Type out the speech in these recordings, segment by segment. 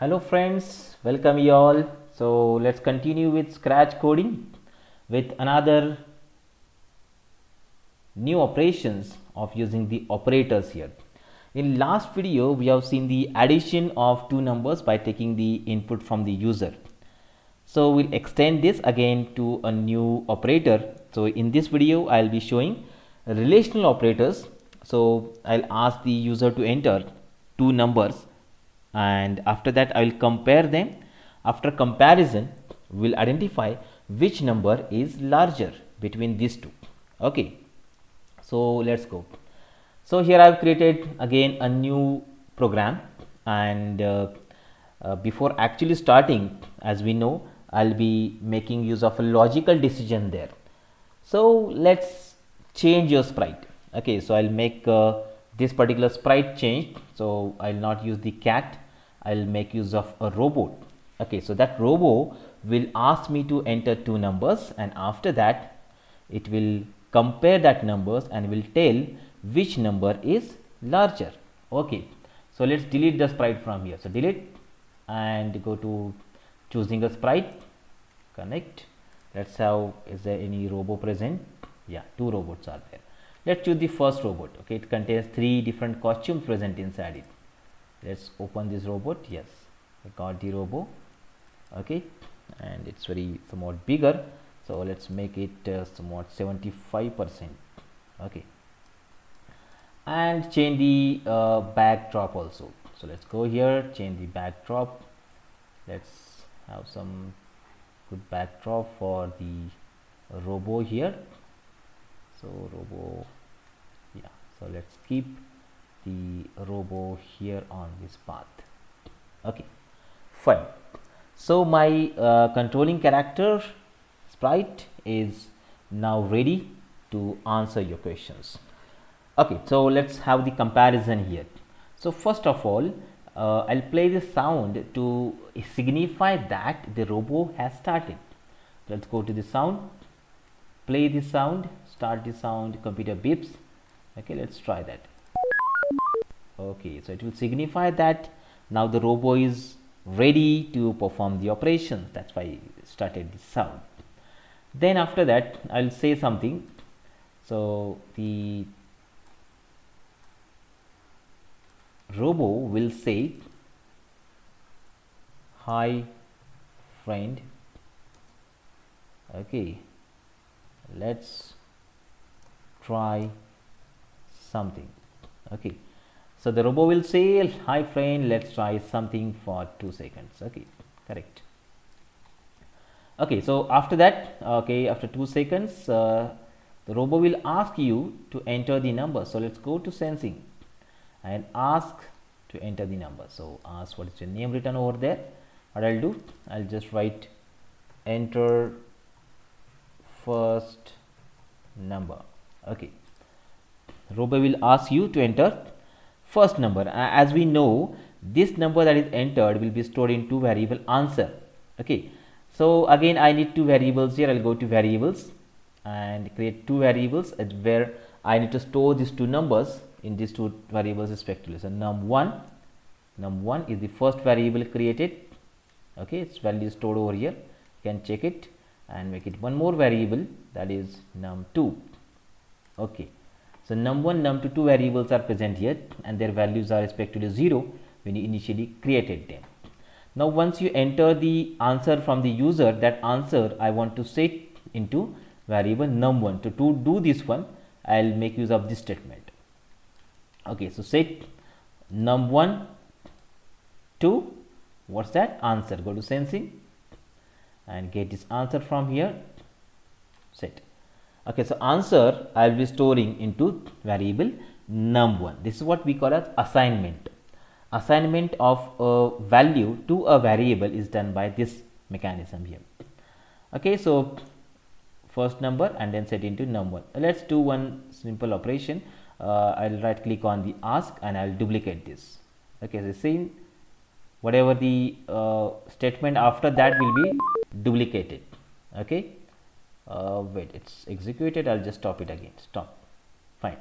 Hello friends, welcome you all. So let's continue with scratch coding with another new operations of using the operators here. In last video we have seen the addition of two numbers by taking the input from the user. So we'll extend this again to a new operator. So in this video I'll be showing relational operators. So I'll ask the user to enter two numbers and after that I will compare them. After comparison we'll identify which number is larger between these two. Okay, so let's go. So here I've created again a new program, and before actually starting, as we know, I'll be making use of a logical decision there. So let's change your sprite. Okay, so I'll make this particular sprite change. So I'll not use the cat, I'll make use of a robot. Okay, so that robot will ask me to enter two numbers, and after that it will compare that numbers and will tell which number is larger. Okay, so let's delete the sprite from here. So delete and go to choosing a sprite, connect. Let's have, is there any robot present? Yeah, two robots are there. Let's choose the first robot. Okay, it contains three different costumes present inside it. Let's open this robot. Yes, I got the robot. Okay, and it's very somewhat bigger, so let's make it somewhat 75%. Okay, and change the backdrop also. So let's go here, change the backdrop. Let's have some good backdrop for the robo here. So robo, yeah, so let's keep the robo here on this path. Okay, fine. So my controlling character sprite is now ready to answer your questions. Okay, so let's have the comparison here. So first of all, I'll play the sound to signify that the robot has started. Let's go to the sound, play the sound, start the sound, computer beeps. Okay, let's try that. Okay, so it will signify that now the robot is ready to perform the operations. That's why I started the sound. Then after that I'll say something. So the robot will say, hi friend. Okay, let's try something. Okay, so the robot will say, hi friend, let's try something for 2 seconds. Okay, correct. Okay, so after that, okay, after 2 seconds, the robot will ask you to enter the number. So let's go to sensing and ask to enter the number. So ask what is your name written over there. What I'll do, I'll just write enter first number. Okay, robot will ask you to enter first number. As we know, this number that is entered will be stored in two variable answer. Okay, so again I need two variables here. I'll go to variables and create two variables where I need to store these two numbers in these two variables respectively. So num1 is the first variable created. Okay, its value is stored over here. You can check it and make it one more variable, that is num2. Okay, so num1, num2, two variables are present here and their values are respectively 0 when you initially created them. Now once you enter the answer from the user, that answer I want to set into variable num1. To do this one, I'll make use of this statement. Okay, so set num1 to what's that answer. Go to sensing and get this answer from here, set. Okay, so answer I will be storing into variable num1. This is what we call as assignment. Assignment of a value to a variable is done by this mechanism here. Okay, so first number and then set into num1. Let's do one simple operation. I'll right click on the ask and I'll duplicate this. Okay, so see, whatever the statement after that will be duplicated. Okay, wait, it's executed. I'll just stop it again. Stop. Fine.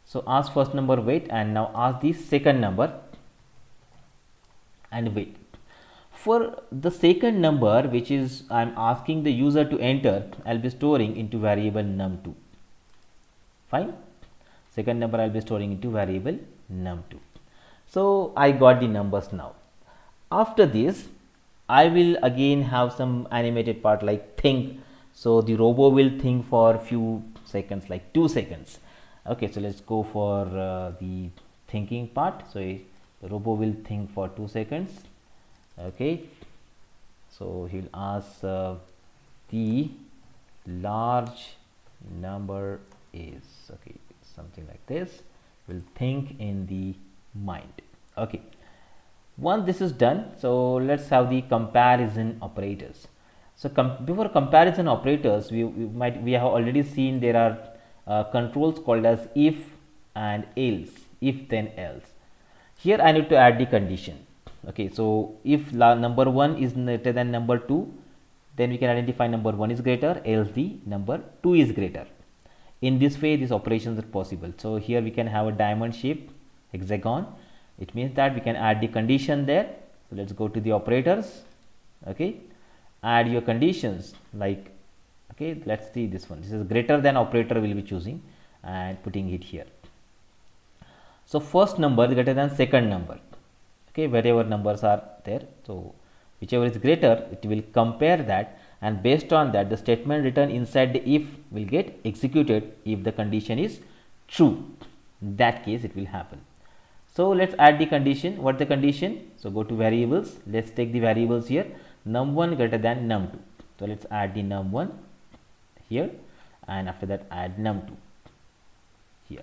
So ask first number wait, and now ask the second number and wait. for the second number which is I'm asking the user to enter, I'll be storing into variable num2. Fine. Second number I'll be storing into variable num2. So I got the numbers now. After this, I will again have some animated part like think. So the robot will think for few seconds, like 2 seconds. Okay, so let's go for the thinking part. So the robot will think for 2 seconds. Okay, so he'll ask the large number is, okay, something like this. Will think in the mind. Okay, once this is done, so let's have the comparison operators. So before comparison operators, we have already seen there are controls called as if and else, if then else. Here I need to add the condition. Okay, so if number 1 is greater than number 2, then we can identify number 1 is greater, else the number 2 is greater. In this way, these operations are possible. So here we can have a diamond shape hexagon. It means that we can add the condition there. So let's go to the operators. Okay, add your conditions like, okay, let's see this one. This is greater than operator will be choosing and putting it here. So first number is greater than second number. Okay, wherever numbers are there, so whichever is greater, it will compare that, and based on that, the statement written inside the if will get executed if the condition is true. In that case, it will happen. So let's add the condition. What the condition? So go to variables. Let's take the variables here. Num1 greater than num2. So let's add the num1 here, and after that add num2 here.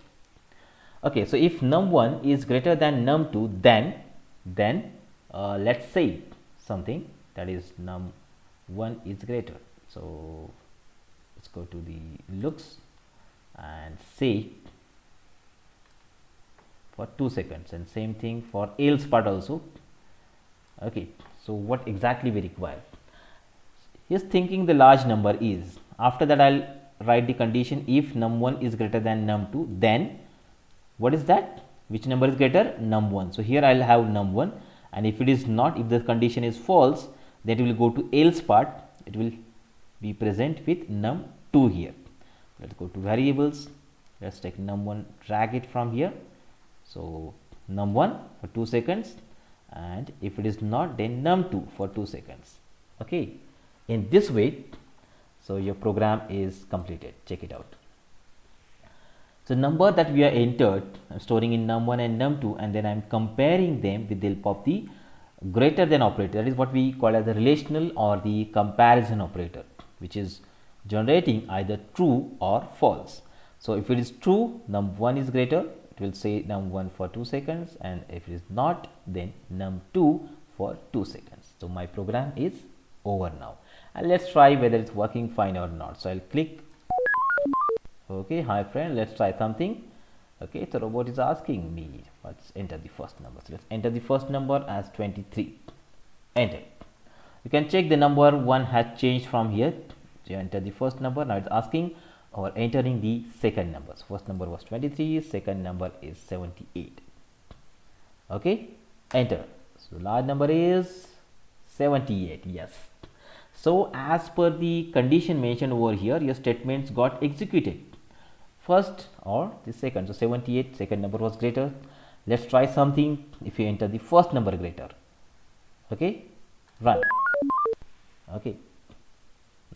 Okay, so if num1 is greater than num2, then let's say something, that is num1 is greater. So let's go to the looks and say for 2 seconds, and same thing for else part also. Okay, so what exactly we require? He's thinking the large number is. After that, I'll write the condition if num1 is greater than num2, then what is that? Which number is greater? Num1. So here I'll have num1, and if it is not, if the condition is false, then it will go to else part. It will be present with num2 here. Let's go to variables. Let's take num1, drag it from here. So num1 for 2 seconds, and if it is not, then num2 for 2 seconds. Okay, in this way, so your program is completed. Check it out. So number that we are entered, I'm storing in num1 and num2, and then I'm comparing them with the help of the greater than operator. That is what we call as the relational or the comparison operator, which is generating either true or false. So if it is true, num1 is greater, it will say num1 for 2 seconds, and if it is not, then num2 for 2 seconds. So my program is over now, and let's try whether it's working fine or not. So I'll click. Okay, hi friend, let's try something. Okay, the robot is asking me, let's enter the first number. So let's enter the first number as 23. Enter. You can check the number 1 has changed from here. So you enter the first number. Now it's asking or entering the second number. So first number was 23, second number is 78. Okay, enter. So large number is 78. Yes. So as per the condition mentioned over here, your statements got executed. First or the second. So 78, second number was greater. Let's try something. If you enter the first number greater, okay, run. Okay,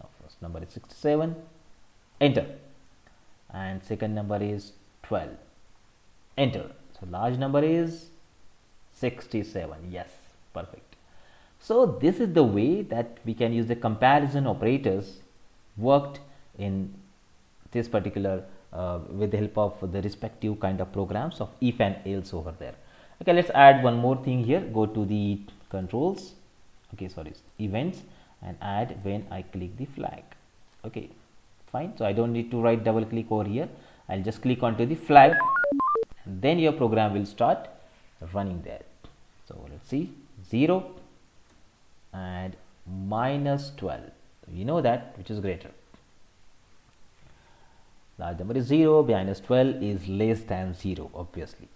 now first number is 67, enter, and second number is 12, enter. So large number is 67. Yes, perfect. So this is the way that we can use the comparison operators worked in this particular with the help of the respective kind of programs of if and else over there. Okay, let's add one more thing here. Go to the controls, okay, sorry, events, and add when I click the flag. Okay, fine. So I don't need to write double click over here. I'll just click onto the flag, and then your program will start running there. So let's see, 0 and minus 12. You know that which is greater. Large number is 0, minus 12 is less than 0, obviously.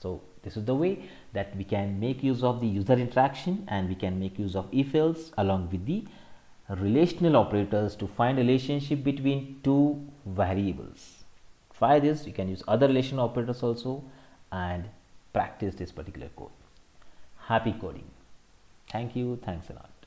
So this is the way that we can make use of the user interaction, and we can make use of if-else along with the relational operators to find relationship between two variables. Try this. You can use other relational operators also and practice this particular code. Happy coding. Thank you. Thanks a lot.